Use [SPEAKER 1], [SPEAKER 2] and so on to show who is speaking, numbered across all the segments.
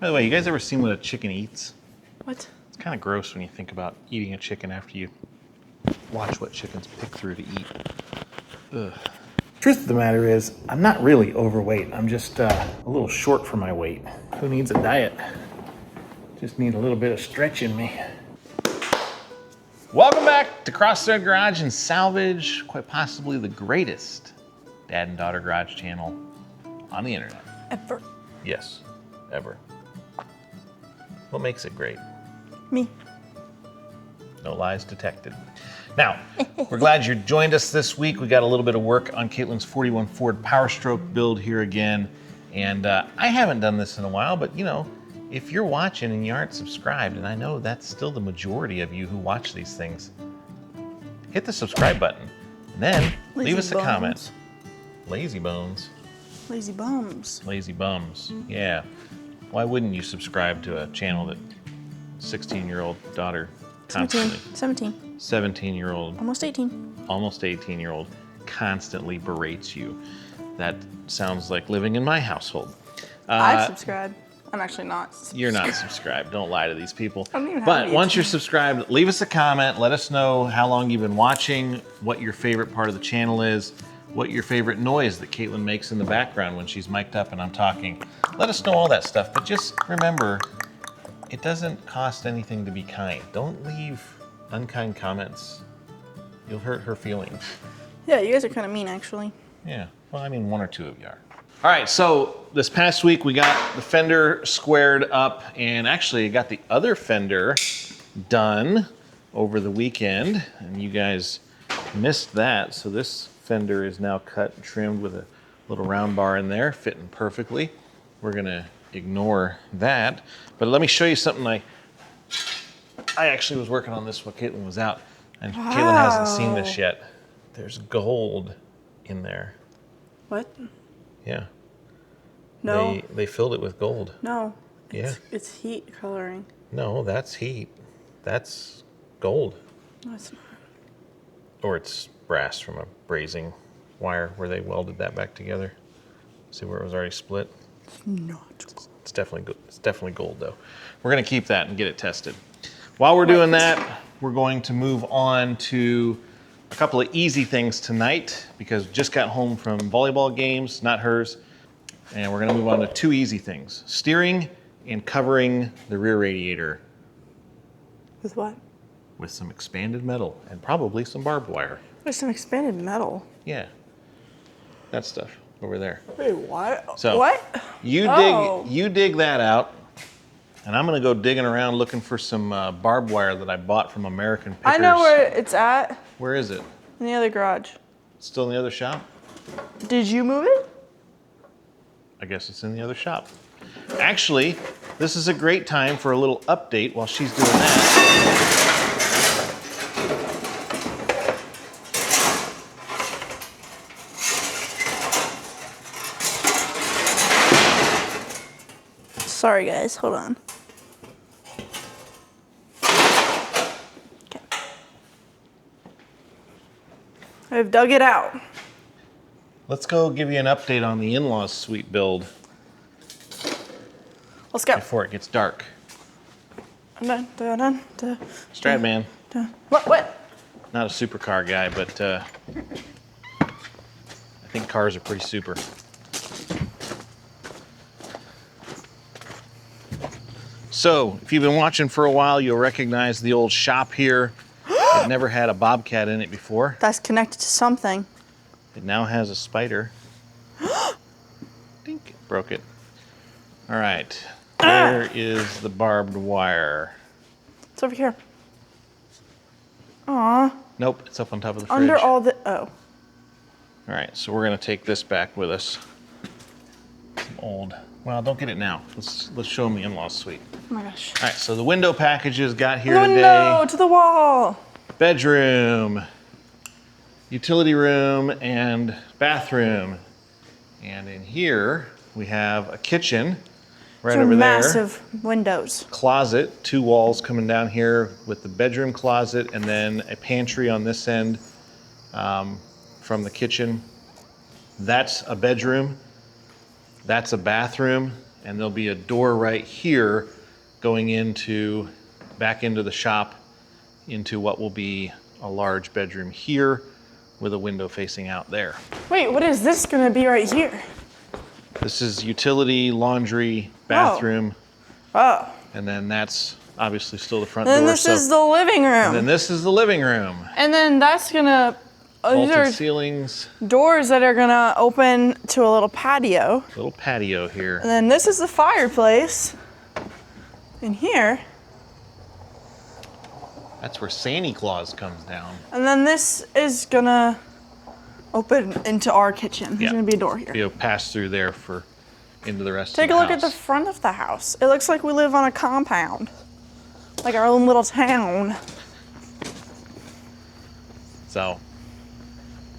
[SPEAKER 1] By the way, you guys ever seen what a chicken eats?
[SPEAKER 2] What?
[SPEAKER 1] It's kind of gross when you think about eating a chicken after you watch what chickens pick through to eat. Ugh. Truth of the matter is, I'm not really overweight. I'm just a little short for my weight. Who needs a diet? Just need a little bit of stretch in me. Welcome back to Crossthread Garage and Salvage, quite possibly the greatest dad and daughter garage channel on the internet.
[SPEAKER 2] Ever.
[SPEAKER 1] Yes, ever. What makes it great?
[SPEAKER 2] Me.
[SPEAKER 1] No lies detected. Now, we're glad you joined us this week. We got a little bit of work on Caitlin's 41 Ford Powerstroke build here again. And I haven't done this in a while, but you know, if you're watching and you aren't subscribed, and I know that's still the majority of you who watch these things, hit the subscribe button and then leave us a comment. Lazy bones.
[SPEAKER 2] Lazy bums.
[SPEAKER 1] Lazy bums, yeah. Why wouldn't you subscribe to a channel that 16-year-old daughter constantly 17-year-old
[SPEAKER 2] almost
[SPEAKER 1] 18-year-old constantly berates you? That sounds like living in my household.
[SPEAKER 2] I've subscribed. I'm actually not subscribed.
[SPEAKER 1] You're not subscribed. Don't lie to these people.
[SPEAKER 2] I don't even have
[SPEAKER 1] But
[SPEAKER 2] YouTube.
[SPEAKER 1] once you're subscribed, leave us a comment. Let us know how long you've been watching, what your favorite part of the channel is, what your favorite noise that Caitlin makes in the background when she's mic'd up and I'm talking. Let us know all that stuff. But just remember, it doesn't cost anything to be kind. Don't leave unkind comments. You'll hurt her feelings.
[SPEAKER 2] Yeah, you guys are kind of mean, actually.
[SPEAKER 1] Yeah, well, I mean, one or two of you are. All right, so this past week we got the fender squared up and actually got the other fender done over the weekend, and you guys missed that. So this fender is now cut and trimmed with a little round bar in there, fitting perfectly. We're gonna ignore that, but let me show you something I actually was working on this while Caitlin was out, and
[SPEAKER 2] Wow.
[SPEAKER 1] Caitlin hasn't seen this yet. There's gold in there.
[SPEAKER 2] What?
[SPEAKER 1] Yeah.
[SPEAKER 2] No.
[SPEAKER 1] They filled it with gold.
[SPEAKER 2] No.
[SPEAKER 1] Yeah.
[SPEAKER 2] It's heat coloring.
[SPEAKER 1] No, that's heat. That's gold.
[SPEAKER 2] No, it's not.
[SPEAKER 1] Or it's brass from a brazing wire where they welded that back together. See where it was already split?
[SPEAKER 2] It's not.
[SPEAKER 1] It's definitely gold though. We're gonna keep that and get it tested. While we're doing that, we're going to move on to a couple of easy things tonight because just got home from volleyball games, not hers. And we're gonna move on to two easy things. Steering and covering the rear radiator
[SPEAKER 2] With what?
[SPEAKER 1] with some expanded metal and probably some barbed wire.
[SPEAKER 2] There's some expanded metal.
[SPEAKER 1] Yeah, that stuff over there.
[SPEAKER 2] Wait, what?
[SPEAKER 1] So
[SPEAKER 2] what?
[SPEAKER 1] You dig that out, and I'm gonna go digging around looking for some barbed wire that I bought from American Pickers.
[SPEAKER 2] I know where it's at.
[SPEAKER 1] Where is it?
[SPEAKER 2] In the other garage.
[SPEAKER 1] It's still in the other shop?
[SPEAKER 2] Did you move it?
[SPEAKER 1] I guess it's in the other shop. Actually, this is a great time for a little update while she's doing that.
[SPEAKER 2] Sorry guys, hold on. Okay. I've dug it out.
[SPEAKER 1] Let's go give you an update on the in-laws suite build
[SPEAKER 2] Let's go.
[SPEAKER 1] before it gets dark.
[SPEAKER 2] Dun, dun, dun, dun,
[SPEAKER 1] Stradman,
[SPEAKER 2] dun. What?
[SPEAKER 1] not a supercar guy, but I think cars are pretty super. So, if you've been watching for a while, you'll recognize the old shop here. It never had a Bobcat in it before.
[SPEAKER 2] That's connected to something.
[SPEAKER 1] It now has a spider. Dink, broke it. All right, where is the barbed wire?
[SPEAKER 2] It's over here. Aw.
[SPEAKER 1] Nope, it's up on top of the fridge.
[SPEAKER 2] Under all the, oh.
[SPEAKER 1] All right, so we're gonna take this back with us. Some old, well, don't get it now. Let's show them the in-laws suite.
[SPEAKER 2] Oh my gosh.
[SPEAKER 1] All right, so the window packages got here
[SPEAKER 2] No,
[SPEAKER 1] today.
[SPEAKER 2] no, to the wall.
[SPEAKER 1] Bedroom, utility room, and bathroom. And in here, we have a kitchen right over there.
[SPEAKER 2] Massive windows.
[SPEAKER 1] Closet, two walls coming down here with the bedroom closet and then a pantry on this end from the kitchen. That's a bedroom. That's a bathroom. and there'll be a door right here going back into the shop into what will be a large bedroom here with a window facing out there.
[SPEAKER 2] Wait, what is this gonna be right here?
[SPEAKER 1] This is utility, laundry, bathroom,
[SPEAKER 2] Oh.
[SPEAKER 1] and then that's obviously still the front door.
[SPEAKER 2] Then this is the living room.
[SPEAKER 1] And then this is the living room.
[SPEAKER 2] And then that's gonna, these
[SPEAKER 1] Vaulted
[SPEAKER 2] are
[SPEAKER 1] ceilings,
[SPEAKER 2] doors that are gonna open to a little patio.
[SPEAKER 1] little patio here.
[SPEAKER 2] And then this is the fireplace in here.
[SPEAKER 1] That's where Santa Claus comes down.
[SPEAKER 2] And then this is gonna open into our kitchen. There's gonna be a door here.
[SPEAKER 1] You'll pass through there into the rest
[SPEAKER 2] Take
[SPEAKER 1] of
[SPEAKER 2] a
[SPEAKER 1] the
[SPEAKER 2] look
[SPEAKER 1] house.
[SPEAKER 2] at the front of the house. It looks like we live on a compound, like our own little town.
[SPEAKER 1] So,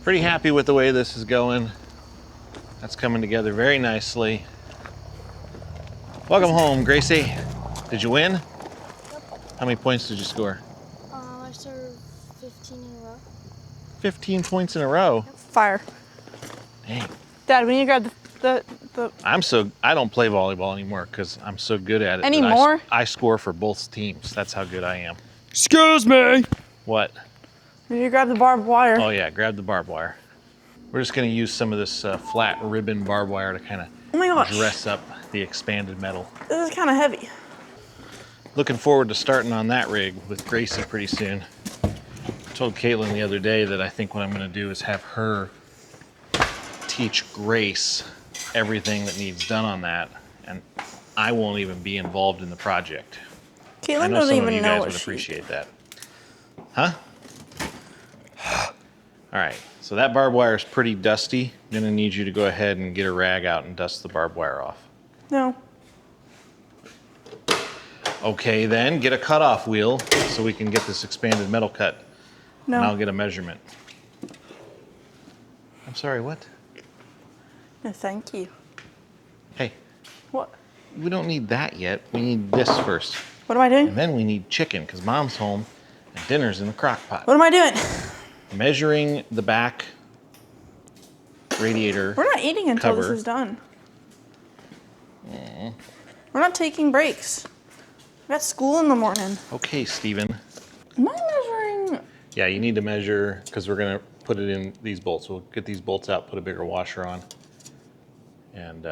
[SPEAKER 1] pretty happy with the way this is going. That's coming together very nicely. Welcome home, Gracie. Did you win? How many points did you score?
[SPEAKER 3] I served 15 in a row.
[SPEAKER 1] 15 points in a row.
[SPEAKER 2] Fire.
[SPEAKER 1] Dang.
[SPEAKER 2] Dad, we need to grab the
[SPEAKER 1] I don't play volleyball anymore because I'm so good at it. that
[SPEAKER 2] Anymore?
[SPEAKER 1] I score for both teams. That's how good I am.
[SPEAKER 4] Excuse me.
[SPEAKER 1] What?
[SPEAKER 2] we need to grab the barbed wire.
[SPEAKER 1] Oh yeah, grab the barbed wire. We're just gonna use some of this flat ribbon barbed wire to kind of
[SPEAKER 2] Oh my gosh.
[SPEAKER 1] dress up the expanded metal.
[SPEAKER 2] This is kind of heavy.
[SPEAKER 1] Looking forward to starting on that rig with Gracie pretty soon. I told Caitlin the other day that I think what I'm gonna do is have her teach Grace everything that needs done on that, and I won't even be involved in the project. I
[SPEAKER 2] Caitlin
[SPEAKER 1] know
[SPEAKER 2] doesn't
[SPEAKER 1] some of
[SPEAKER 2] even
[SPEAKER 1] you
[SPEAKER 2] know
[SPEAKER 1] guys
[SPEAKER 2] what
[SPEAKER 1] would
[SPEAKER 2] she
[SPEAKER 1] appreciate that. Huh? All right, so that barbed wire is pretty dusty. I'm gonna need you to go ahead and get a rag out and dust the barbed wire off.
[SPEAKER 2] No.
[SPEAKER 1] Okay, then get a cutoff wheel so we can get this expanded metal cut.
[SPEAKER 2] No.
[SPEAKER 1] And I'll get a measurement. I'm sorry, what?
[SPEAKER 2] No, thank you.
[SPEAKER 1] Hey,
[SPEAKER 2] What?
[SPEAKER 1] we don't need that yet. We need this first.
[SPEAKER 2] What am I doing?
[SPEAKER 1] And then we need chicken because Mom's home and dinner's in the crock pot.
[SPEAKER 2] What am I doing?
[SPEAKER 1] Measuring the back radiator.
[SPEAKER 2] We're not eating until
[SPEAKER 1] Cover.
[SPEAKER 2] this is done. We're not taking breaks. We got school in the morning.
[SPEAKER 1] Okay, Steven.
[SPEAKER 2] Am I measuring?
[SPEAKER 1] Yeah, you need to measure because we're gonna put it in these bolts. We'll get these bolts out, put a bigger washer on. And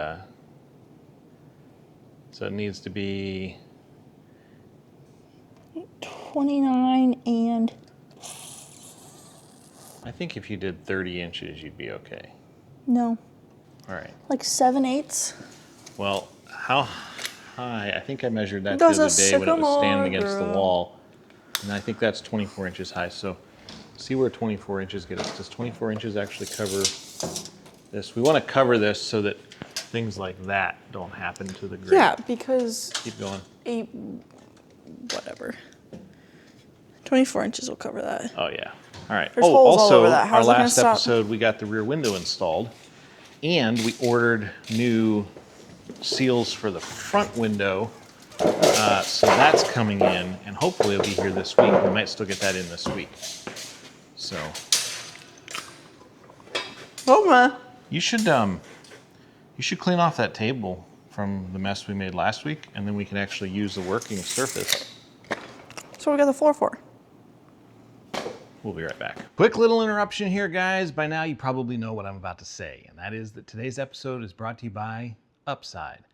[SPEAKER 1] so it needs to be
[SPEAKER 2] 29 and...
[SPEAKER 1] I think if you did 30 inches, you'd be okay.
[SPEAKER 2] No.
[SPEAKER 1] All right.
[SPEAKER 2] Like 7/8.
[SPEAKER 1] Well, how high? I think I measured that
[SPEAKER 2] There's
[SPEAKER 1] the
[SPEAKER 2] a
[SPEAKER 1] other day when it was
[SPEAKER 2] sycamore
[SPEAKER 1] standing against the
[SPEAKER 2] girl.
[SPEAKER 1] wall. And I think that's 24 inches high. So see where 24 inches get us. Does 24 inches actually cover this? We want to cover this so that things like that don't happen to the grate.
[SPEAKER 2] Yeah, because
[SPEAKER 1] Keep going.
[SPEAKER 2] whatever. 24 inches will cover that.
[SPEAKER 1] Oh, yeah. All right.
[SPEAKER 2] There's holes all
[SPEAKER 1] also,
[SPEAKER 2] over that.
[SPEAKER 1] our
[SPEAKER 2] How's it gonna
[SPEAKER 1] last
[SPEAKER 2] stop?
[SPEAKER 1] episode, we got the rear window installed. And we ordered new seals for the front window. So that's coming in, and hopefully it'll be here this week. We might still get that in this week. So
[SPEAKER 2] Oh my.
[SPEAKER 1] you should clean off that table from the mess we made last week, and then we can actually use the working surface.
[SPEAKER 2] That's what we got the floor for.
[SPEAKER 1] We'll be right back. Quick little interruption here, guys. By now, you probably know what I'm about to say, and that is that today's episode is brought to you by Upside.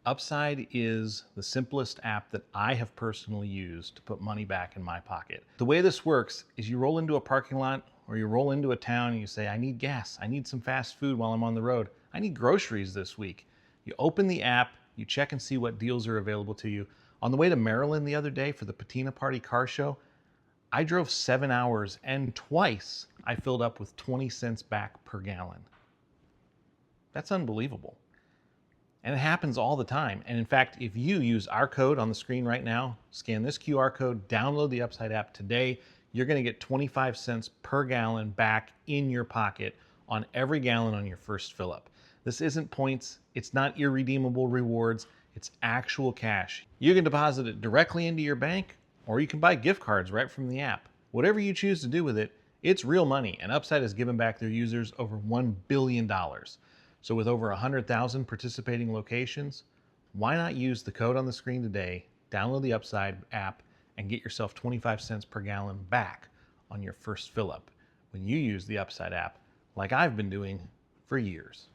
[SPEAKER 1] Upside is the simplest app that I have personally used to put money back in my pocket. The way this works is you roll into a parking lot or you roll into a town and you say, I need gas, I need some fast food while I'm on the road, I need groceries this week. You open the app, you check and see what deals are available to you. On the way to Maryland the other day for the Patina Party car show, I drove 7 hours and twice I filled up with 20 cents back per gallon. That's unbelievable. And it happens all the time. And in fact, if you use our code on the screen right now, scan this QR code, download the Upside app today, you're gonna get 25 cents per gallon back in your pocket on every gallon on your first fill up. This isn't points, it's not irredeemable rewards, it's actual cash. You can deposit it directly into your bank, or you can buy gift cards right from the app. Whatever you choose to do with it, it's real money, and Upside has given back their users over $1 billion. So with over 100,000 participating locations, Why not use the code on the screen today, download the Upside app, and get yourself 25 cents per gallon back on your first fill up when you use the Upside app, like I've been doing for years.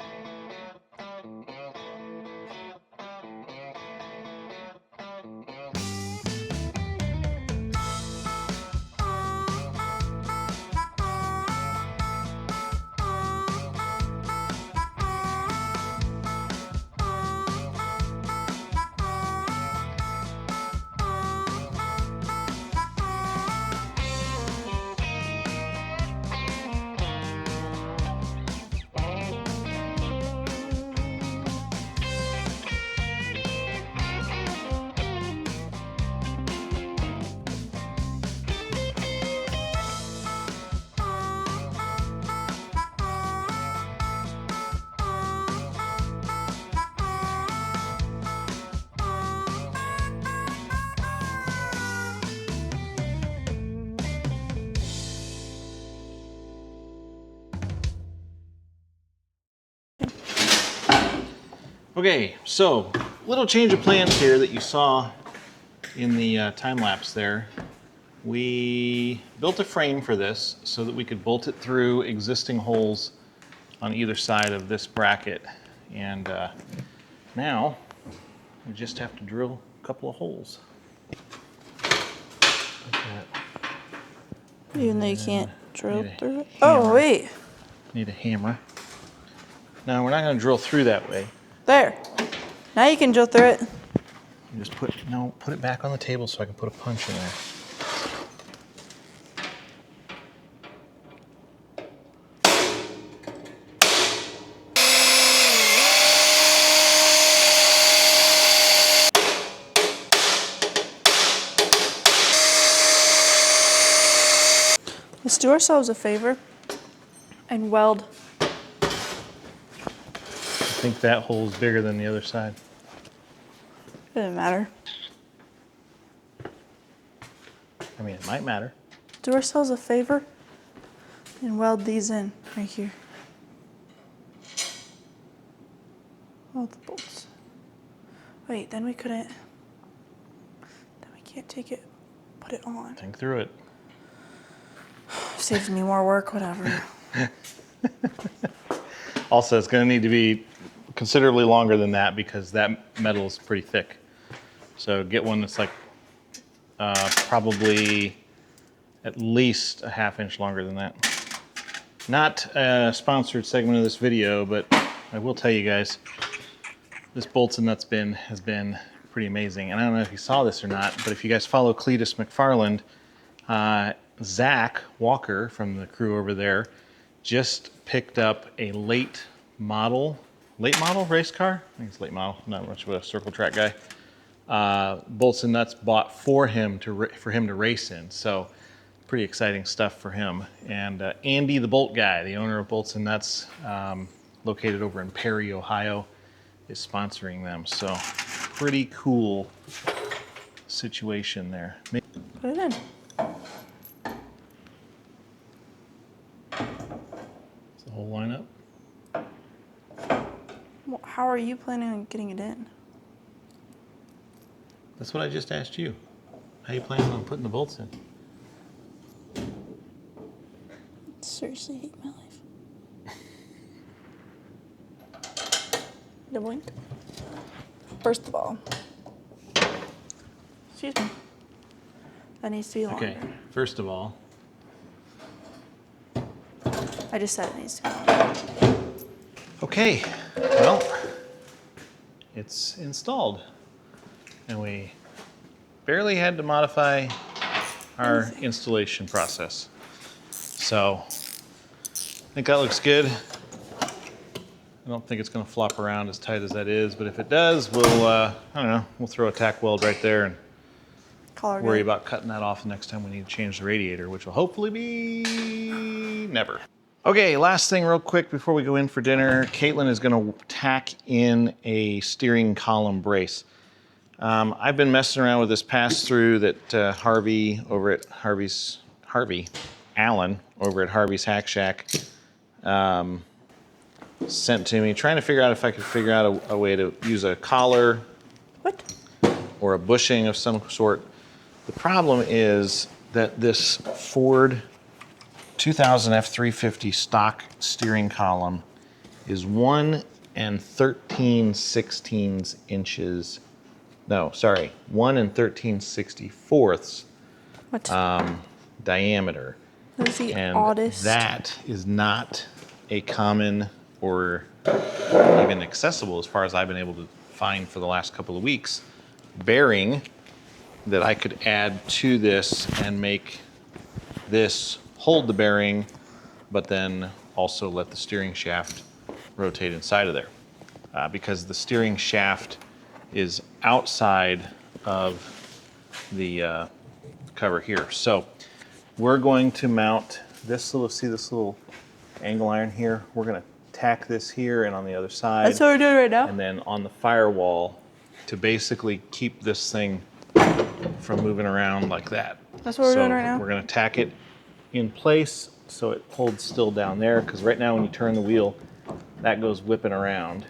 [SPEAKER 1] Okay, so little change of plans here that you saw in the time lapse there. We built a frame for this so that we could bolt it through existing holes on either side of this bracket. And now we just have to drill a couple of holes.
[SPEAKER 2] Even though you can't drill
[SPEAKER 1] Need a
[SPEAKER 2] through it.
[SPEAKER 1] hammer.
[SPEAKER 2] Oh, wait.
[SPEAKER 1] Need a hammer. Now we're not going to drill through that way.
[SPEAKER 2] There. Now you can drill through it.
[SPEAKER 1] You just put it back on the table so I can put a punch in there.
[SPEAKER 2] Let's do ourselves a favor and weld.
[SPEAKER 1] I think that hole's bigger than the other side.
[SPEAKER 2] Doesn't matter.
[SPEAKER 1] I mean, it might matter.
[SPEAKER 2] Do ourselves a favor and weld these in right here. Weld the bolts. Wait, then we couldn't. Then we can't take it, put it on.
[SPEAKER 1] Think through it.
[SPEAKER 2] Saves me more work, whatever.
[SPEAKER 1] Also, it's going to need to be considerably longer than that because that metal is pretty thick. So get one that's like probably at least a ½ inch longer than that. Not a sponsored segment of this video, but I will tell you guys, this bolts and nuts bin has been pretty amazing. And I don't know if you saw this or not, but if you guys follow Cletus McFarland, Zach Walker from the crew over there just picked up a late model race car. I think it's late model, not much of a circle track guy. Bolts and nuts bought for him to race in. So pretty exciting stuff for him. And Andy the Bolt Guy, the owner of Bolts and Nuts, located over in Perry, Ohio, is sponsoring them. So pretty cool situation there.
[SPEAKER 2] Put it in.
[SPEAKER 1] Does the whole line up?
[SPEAKER 2] Well, how are you planning on getting it in?
[SPEAKER 1] That's what I just asked you. How you planning on putting the bolts in?
[SPEAKER 2] Seriously hate my life. Doubling. First of all, excuse me. That needs to be longer.
[SPEAKER 1] Okay, first of all,
[SPEAKER 2] I just said it needs to be longer.
[SPEAKER 1] okay, well, it's installed. And we barely had to modify our installation process. So I think that looks good. I don't think it's gonna flop around as tight as that is, but if it does, we'll, I don't know, we'll throw a tack weld right there and
[SPEAKER 2] Collar
[SPEAKER 1] worry
[SPEAKER 2] good.
[SPEAKER 1] about cutting that off the next time we need to change the radiator, which will hopefully be never. Okay, last thing real quick before we go in for dinner. Caitlin is gonna tack in a steering column brace. I've been messing around with this pass-through that Harvey Allen over at Harvey's Hack Shack sent to me, trying to figure out if I could figure out a way to use a collar
[SPEAKER 2] What?
[SPEAKER 1] or a bushing of some sort. The problem is that this Ford 2000 F350 stock steering column is 1 13/16 inches. No, sorry, 1 13/64
[SPEAKER 2] What?
[SPEAKER 1] diameter.
[SPEAKER 2] That is the
[SPEAKER 1] And
[SPEAKER 2] oddest.
[SPEAKER 1] that is not a common or even accessible, as far as I've been able to find for the last couple of weeks, bearing that I could add to this and make this hold the bearing, but then also let the steering shaft rotate inside of there. Because the steering shaft is outside of the cover here. So we're going to mount this little, see this little angle iron here? We're gonna tack this here and on the other side.
[SPEAKER 2] That's what we're doing right now.
[SPEAKER 1] And then on the firewall to basically keep this thing from moving around like that.
[SPEAKER 2] That's what we're doing right now.
[SPEAKER 1] We're gonna tack it in place so it holds still down there, because right now when you turn the wheel, that goes whipping around.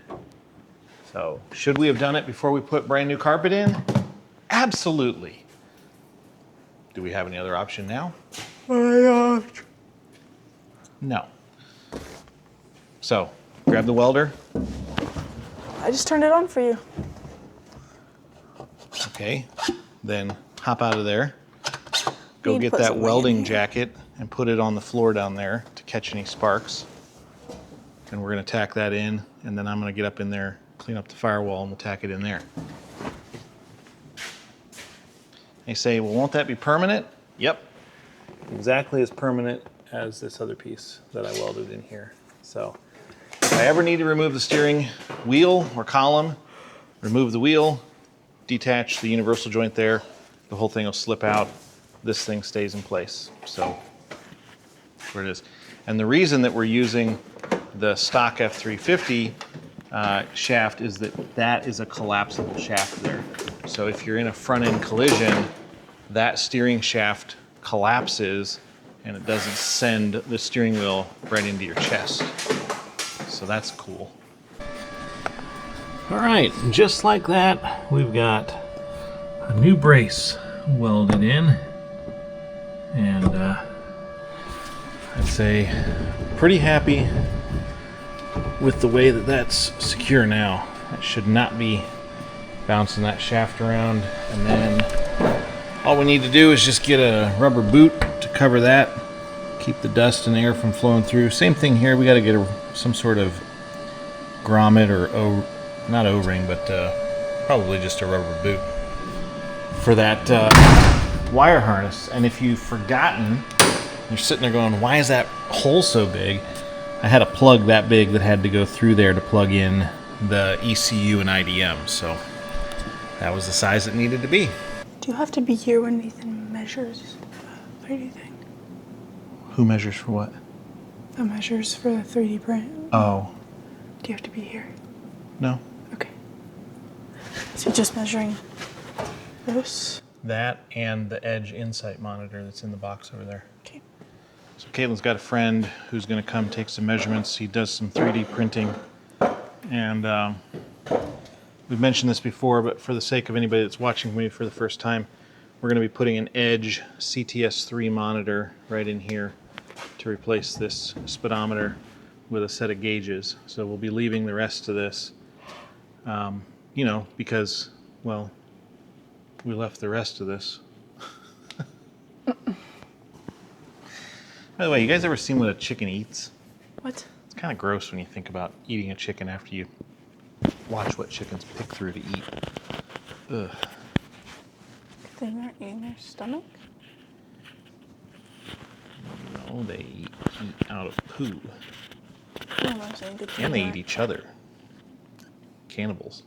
[SPEAKER 1] So should we have done it before we put brand new carpet in? Absolutely. Do we have any other option now? No. So grab the welder.
[SPEAKER 2] I just turned it on for you.
[SPEAKER 1] Okay, then hop out of there. Go
[SPEAKER 2] Need to
[SPEAKER 1] get
[SPEAKER 2] put
[SPEAKER 1] that
[SPEAKER 2] some weight in
[SPEAKER 1] welding
[SPEAKER 2] here.
[SPEAKER 1] jacket and put it on the floor down there to catch any sparks. And we're gonna tack that in, and then I'm gonna get up in there, clean up the firewall, and we'll tack it in there. They say, well, won't that be permanent? Yep, exactly as permanent as this other piece that I welded in here. So if I ever need to remove the steering wheel or column, remove the wheel, detach the universal joint there, the whole thing will slip out. This thing stays in place. So that's where it is. And the reason that we're using the stock F350 shaft is that is a collapsible shaft there. So if you're in a front end collision, that steering shaft collapses and it doesn't send the steering wheel right into your chest. So that's cool. All right, just like that, we've got a new brace welded in, and I'd say pretty happy with the way that that's secure now. It should not be bouncing that shaft around. And then all we need to do is just get a rubber boot to cover that, keep the dust and air from flowing through. Same thing here, we got to get some sort of grommet or not O-ring, but probably just a rubber boot for that wire harness. And if you've forgotten, you're sitting there going, why is that hole so big? I had a plug that big that had to go through there to plug in the ECU and IDM, so that was the size it needed to be.
[SPEAKER 2] Do you have to be here when Nathan measures the 3D thing?
[SPEAKER 1] Who measures for what?
[SPEAKER 2] The measures for the 3D print.
[SPEAKER 1] Oh,
[SPEAKER 2] Do you have to be here?
[SPEAKER 1] no.
[SPEAKER 2] Okay. So you're just measuring this?
[SPEAKER 1] That and the Edge Insight monitor that's in the box over there.
[SPEAKER 2] Okay.
[SPEAKER 1] So Caitlin's got a friend who's going to come take some measurements. He does some 3D printing. And we've mentioned this before, but for the sake of anybody that's watching me for the first time, we're going to be putting an Edge CTS3 monitor right in here to replace this speedometer with a set of gauges. So we'll be leaving the rest of this, you know, because, well, we left the rest of this. By the way, you guys ever seen what a chicken eats?
[SPEAKER 2] What?
[SPEAKER 1] It's kind of gross when you think about eating a chicken after you watch what chickens pick through to eat. Ugh.
[SPEAKER 2] They aren't eating their stomach?
[SPEAKER 1] No, they eat out of poo.
[SPEAKER 2] I'm not saying good thing
[SPEAKER 1] And they
[SPEAKER 2] there.
[SPEAKER 1] eat each other. Cannibals.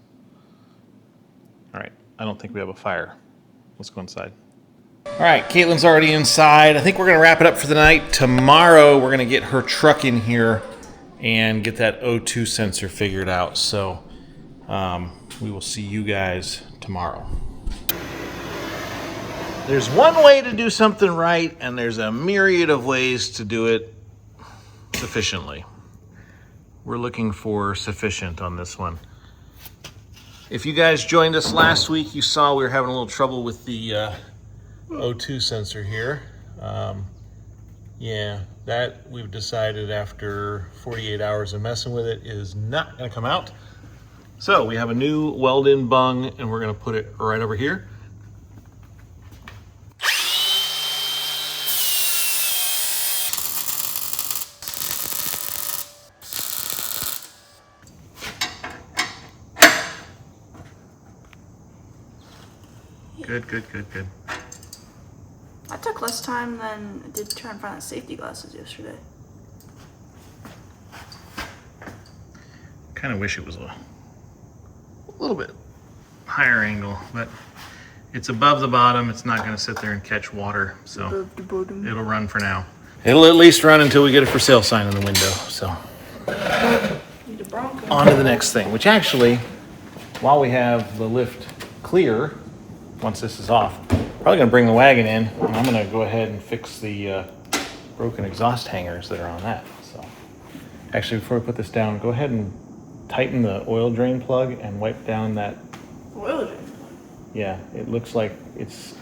[SPEAKER 1] All right, I don't think we have a fire. Let's go inside. All right, Caitlin's already inside. I think we're gonna wrap it up for the night. Tomorrow, we're gonna get her truck in here and get that O2 sensor figured out. So we will see you guys tomorrow. There's one way to do something right, and there's a myriad of ways to do it sufficiently. We're looking for sufficient on this one. If you guys joined us last week, you saw we were having a little trouble with the O2 sensor here. Yeah, that we've decided after 48 hours of messing with it is not gonna come out. So we have a new weld-in bung and we're gonna put it right over here. Good, good, good, good.
[SPEAKER 2] That took less time than it did trying to find the safety glasses yesterday.
[SPEAKER 1] Kind of wish it was a little bit higher angle, but it's above the bottom. It's not going to sit there and catch water, so
[SPEAKER 2] Above the bottom.
[SPEAKER 1] it'll run for now. It'll at least run until we get a for sale sign in the window. So
[SPEAKER 2] Need a Bronco.
[SPEAKER 1] on to the next thing, which actually, while we have the lift clear, once this is off, probably going to bring the wagon in, and I'm going to go ahead and fix the broken exhaust hangers that are on that. So actually, before we put this down, go ahead and tighten the oil drain plug and wipe down that.
[SPEAKER 2] Oil drain.
[SPEAKER 1] Yeah, it looks like it's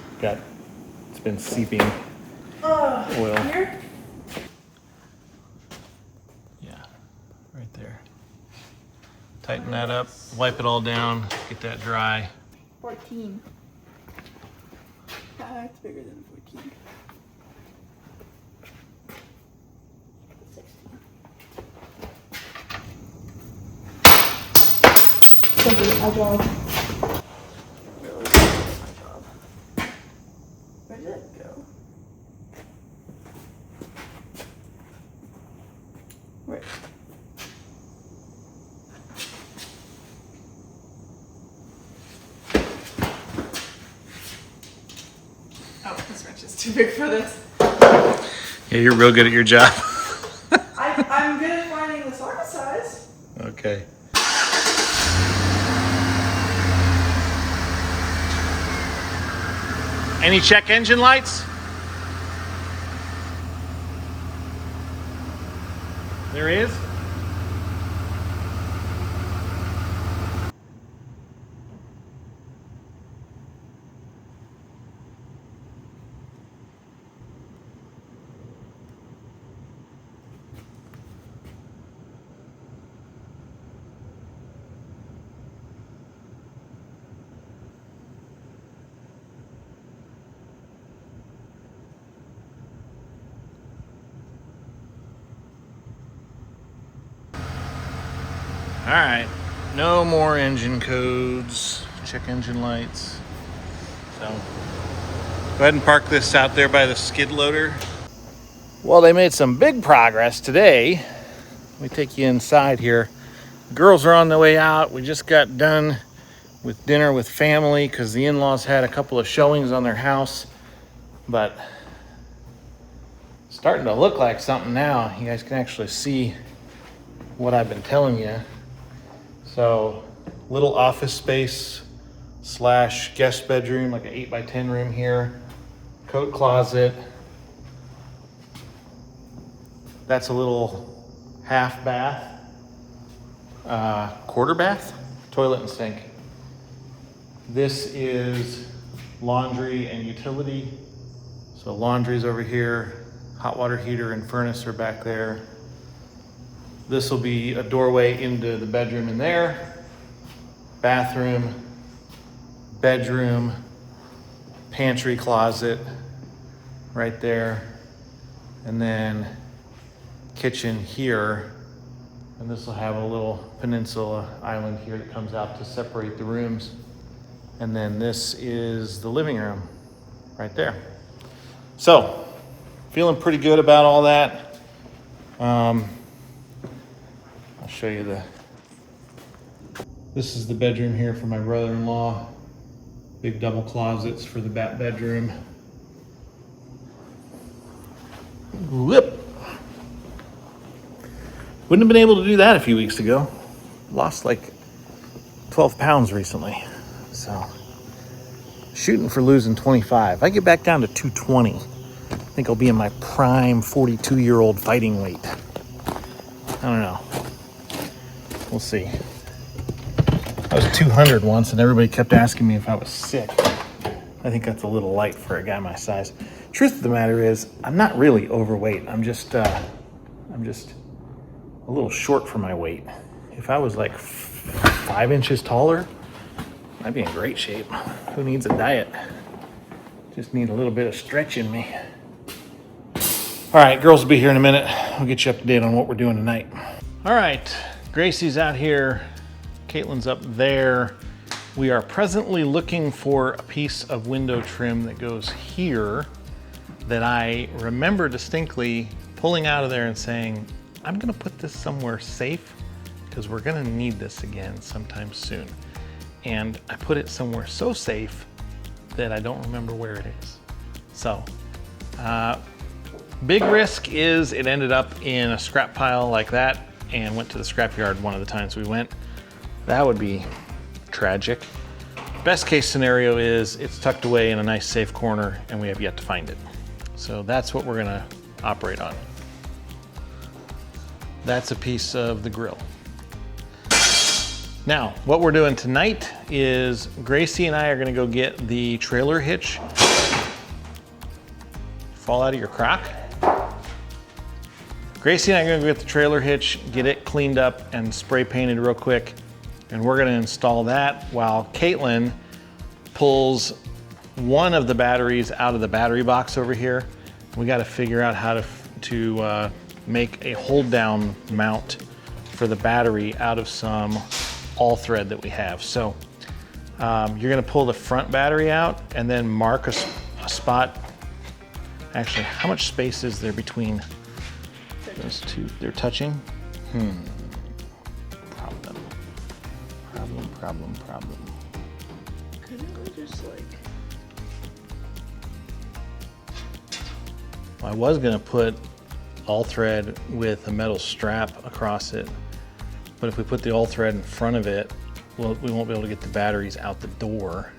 [SPEAKER 1] been seeping oil.
[SPEAKER 2] Here?
[SPEAKER 1] Yeah, right there. Tighten that up, wipe it all down, get that dry.
[SPEAKER 2] 14. That's bigger than 14. 16. So good, my job. Really good, my job. Where did it go? Where? Oh, this wrench is too big for this.
[SPEAKER 1] Yeah, you're real good at your job.
[SPEAKER 2] I'm good at finding the socket size.
[SPEAKER 1] Okay. Any check engine lights? There is? All right, no more engine codes, check engine lights. So go ahead and park this out there by the skid loader. Well, they made some big progress today. Let me take you inside here. The girls are on the way out. We just got done with dinner with family because the in-laws had a couple of showings on their house, but it's starting to look like something now. You guys can actually see what I've been telling you. So, little office space / guest bedroom, like an 8x10 room here. Coat closet. That's a little half bath. Quarter bath, toilet and sink. This is laundry and utility. So laundry's over here. Hot water heater and furnace are back there. This will be a doorway into the bedroom in there, bathroom, bedroom, pantry closet right there, and then kitchen here. And this will have a little peninsula island here that comes out to separate the rooms. And then this is the living room right there. So, feeling pretty good about all that. I'll show you this is the bedroom here for my brother-in-law. Big double closets for the back bedroom. Whoop. Wouldn't have been able to do that a few weeks ago. Lost like 12 pounds recently. So, shooting for losing 25. If I get back down to 220, I think I'll be in my prime 42-year-old fighting weight. I don't know. We'll see. was 200 once, and everybody kept asking me if I was sick. I think that's a little light for a guy my size. Truth of the matter is, I'm not really overweight. I'm just a little short for my weight. If I was like 5 inches taller, I'd be in great shape. Who needs a diet? Just need a little bit of stretch in me. All right, girls will be here in a minute. I'll get you up to date on what we're doing tonight. All right, Gracie's out here. Caitlin's up there. We are presently looking for a piece of window trim that goes here that I remember distinctly pulling out of there and saying, I'm gonna put this somewhere safe because we're gonna need this again sometime soon. And I put it somewhere so safe that I don't remember where it is. So, big risk is it ended up in a scrap pile like that and went to the scrapyard one of the times we went. That would be tragic. Best case scenario is it's tucked away in a nice safe corner and we have yet to find it. So that's what we're gonna operate on. That's a piece of the grill. Now, what we're doing tonight is Gracie and I are gonna go get the trailer hitch. Fall out of your crock? Gracie and I are gonna go get the trailer hitch, get it cleaned up and spray painted real quick. And we're gonna install that while Caitlin pulls one of the batteries out of the battery box over here. We gotta figure out how to make a hold down mount for the battery out of some all thread that we have. So you're gonna pull the front battery out and then mark a spot. Actually, how much space is there between those two? They're touching? Problem.
[SPEAKER 2] Couldn't we just like...
[SPEAKER 1] I was gonna put all thread with a metal strap across it, but if we put the all thread in front of it, well, we won't be able to get the batteries out the door.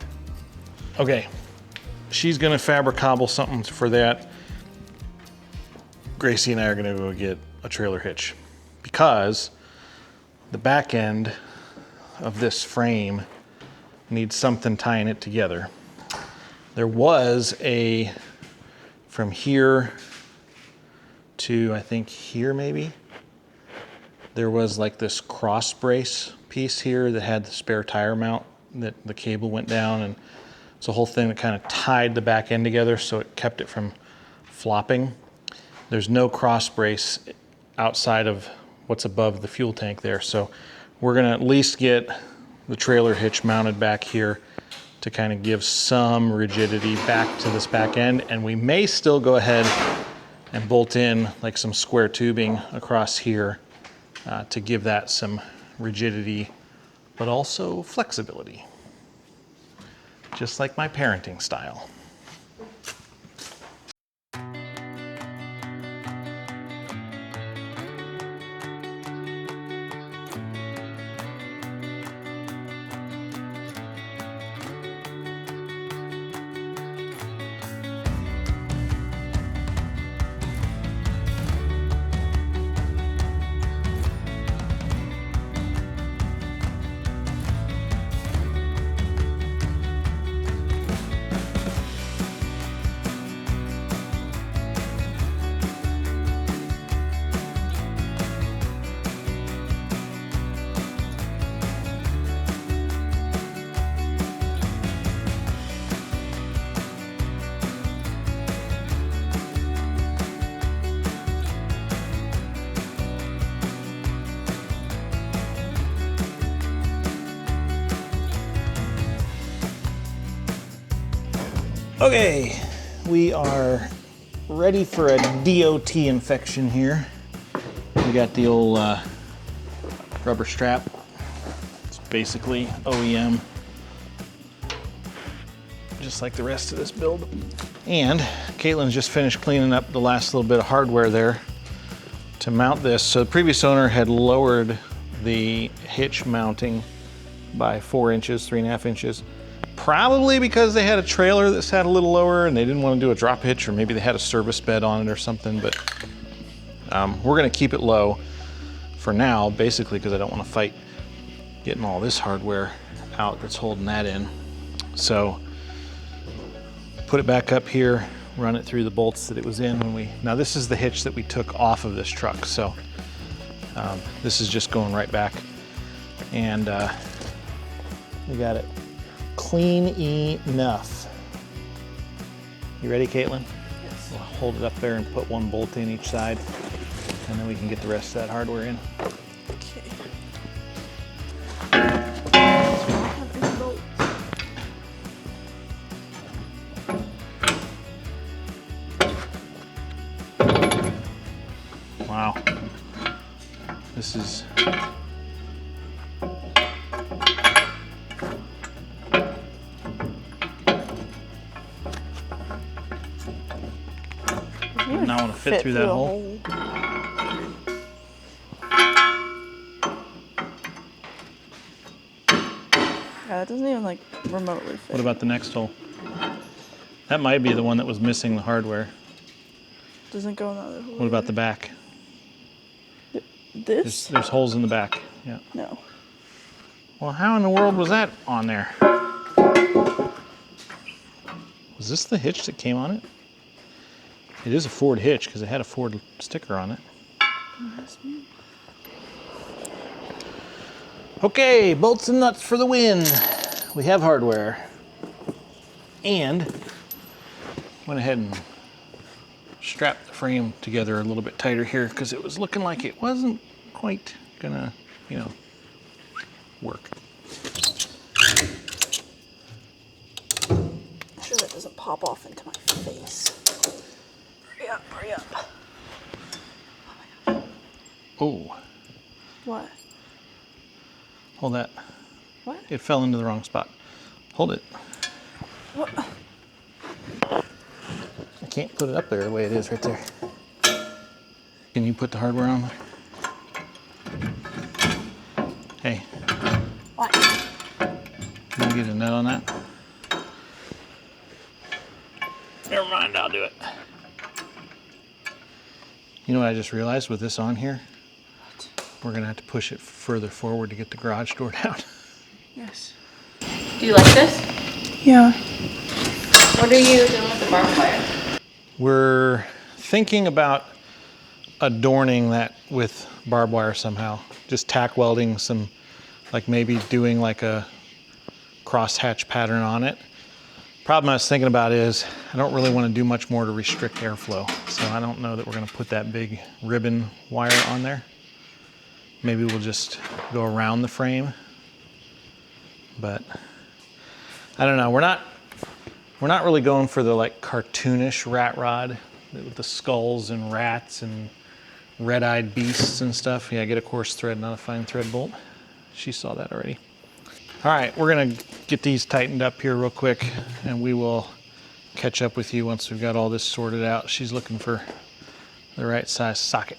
[SPEAKER 1] Okay, she's gonna fabric cobble something for that. Gracie and I are gonna go get a trailer hitch because the back end of this frame needs something tying it together. There was a, from here to I think here maybe, there was like this cross brace piece here that had the spare tire mount that the cable went down, and it's a whole thing that kind of tied the back end together so it kept it from flopping. There's no cross brace outside of what's above the fuel tank there, so we're gonna at least get the trailer hitch mounted back here to kind of give some rigidity back to this back end, and we may still go ahead and bolt in like some square tubing across here to give that some rigidity, but also flexibility, just like my parenting style. Okay, we are ready for a DOT infection here. We got the old rubber strap. It's basically OEM, just like the rest of this build. And Caitlin's just finished cleaning up the last little bit of hardware there to mount this. So the previous owner had lowered the hitch mounting by 4 inches, 3.5 inches. Probably because they had a trailer that sat a little lower and they didn't want to do a drop hitch, or maybe they had a service bed on it or something, but we're gonna keep it low for now, basically because I don't want to fight getting all this hardware out that's holding that in. So put it back up here, run it through the bolts that it was in when we, now this is the hitch that we took off of this truck. So this is just going right back. And we got it clean enough. You ready, Caitlin?
[SPEAKER 2] Yes.
[SPEAKER 1] We'll hold it up there and put one bolt in each side, and then we can get the rest of that hardware in.
[SPEAKER 2] Okay. I don't have any bolts.
[SPEAKER 1] Wow. This is not want to fit through that hole.
[SPEAKER 2] Yeah, it doesn't even like remotely fit.
[SPEAKER 1] What about the next hole? That might be the one that was missing the hardware.
[SPEAKER 2] Doesn't go in the other hole.
[SPEAKER 1] What about the back?
[SPEAKER 2] This?
[SPEAKER 1] There's holes in the back. Yeah.
[SPEAKER 2] No.
[SPEAKER 1] Well, how in the world was that on there? Was this the hitch that came on it? It is a Ford hitch because it had a Ford sticker on it. Okay, bolts and nuts for the win. We have hardware. And went ahead and strapped the frame together a little bit tighter here because it was looking like it wasn't quite gonna, work.
[SPEAKER 2] I'm sure that doesn't pop off into my face. Hurry up, hurry up.
[SPEAKER 1] Oh,
[SPEAKER 2] What?
[SPEAKER 1] hold that.
[SPEAKER 2] What?
[SPEAKER 1] It fell into the wrong spot. Hold it.
[SPEAKER 2] What?
[SPEAKER 1] I can't put it up there the way it is right there. Can you put the hardware on there? Hey,
[SPEAKER 2] What?
[SPEAKER 1] can you get a nut on that? Never mind, I'll do it. You know what I just realized with this on here? We're gonna have to push it further forward to get the garage door down.
[SPEAKER 2] Yes.
[SPEAKER 4] Do you like this?
[SPEAKER 2] Yeah.
[SPEAKER 4] What are you doing with the barbed wire?
[SPEAKER 1] We're thinking about adorning that with barbed wire somehow. Just tack welding some, like maybe doing like a crosshatch pattern on it. Problem I was thinking about is I don't really want to do much more to restrict airflow. So I don't know that we're going to put that big ribbon wire on there. Maybe we'll just go around the frame. But I don't know. We're not really going for the like cartoonish rat rod with the skulls and rats and red-eyed beasts and stuff. Yeah, get a coarse thread, not a fine thread bolt. She saw that already. All right, we're gonna get these tightened up here real quick and we will catch up with you once we've got all this sorted out. She's looking for the right size socket.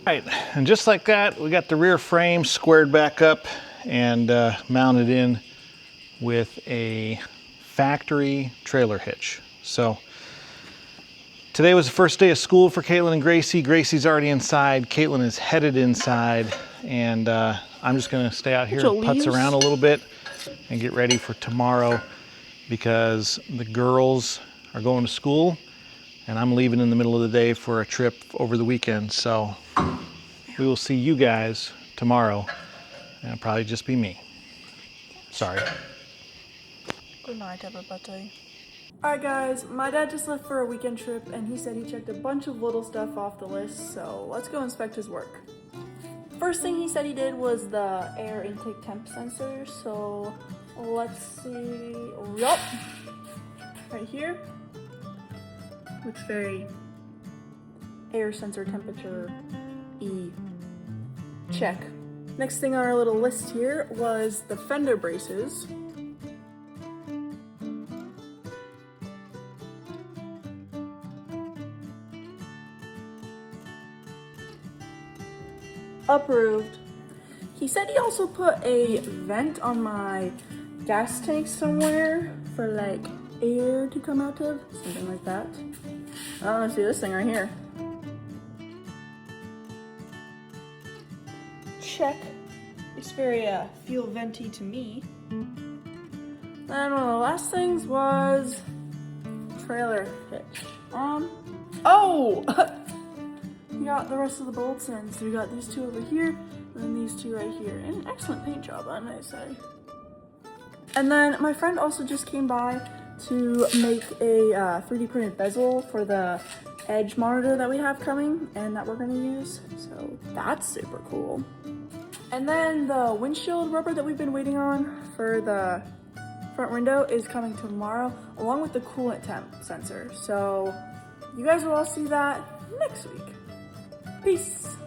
[SPEAKER 1] All right, and just like that, we got the rear frame squared back up and mounted in with a factory trailer hitch. So today was the first day of school for Caitlin and Gracie. Gracie's already inside. Caitlin is headed inside, and I'm just gonna stay out here and putz around a little bit and get ready for tomorrow because the girls are going to school and I'm leaving in the middle of the day for a trip over the weekend. So we will see you guys tomorrow, and it'll probably just be me. Sorry.
[SPEAKER 2] Good night, everybody. Alright guys, my dad just left for a weekend trip and he said he checked a bunch of little stuff off the list, so let's go inspect his work. First thing he said he did was the air intake temp sensor, so let's see. Yup! Right here. Looks very air sensor temperature E. Check. Next thing on our little list here was the fender braces. Approved. He said he also put a vent on my gas tank somewhere for like air to come out of, something like that. Oh, let's see this thing right here. check. It's very fuel venty to me. Then one of the last things was trailer hitch. Oh! We got the rest of the bolts in. So we got these two over here, and then these two right here. And an excellent paint job, I might say. And then my friend also just came by to make a 3D printed bezel for the edge monitor that we have coming and that we're gonna use. So that's super cool. And then the windshield rubber that we've been waiting on for the front window is coming tomorrow, along with the coolant temp sensor. So you guys will all see that next week. Peace.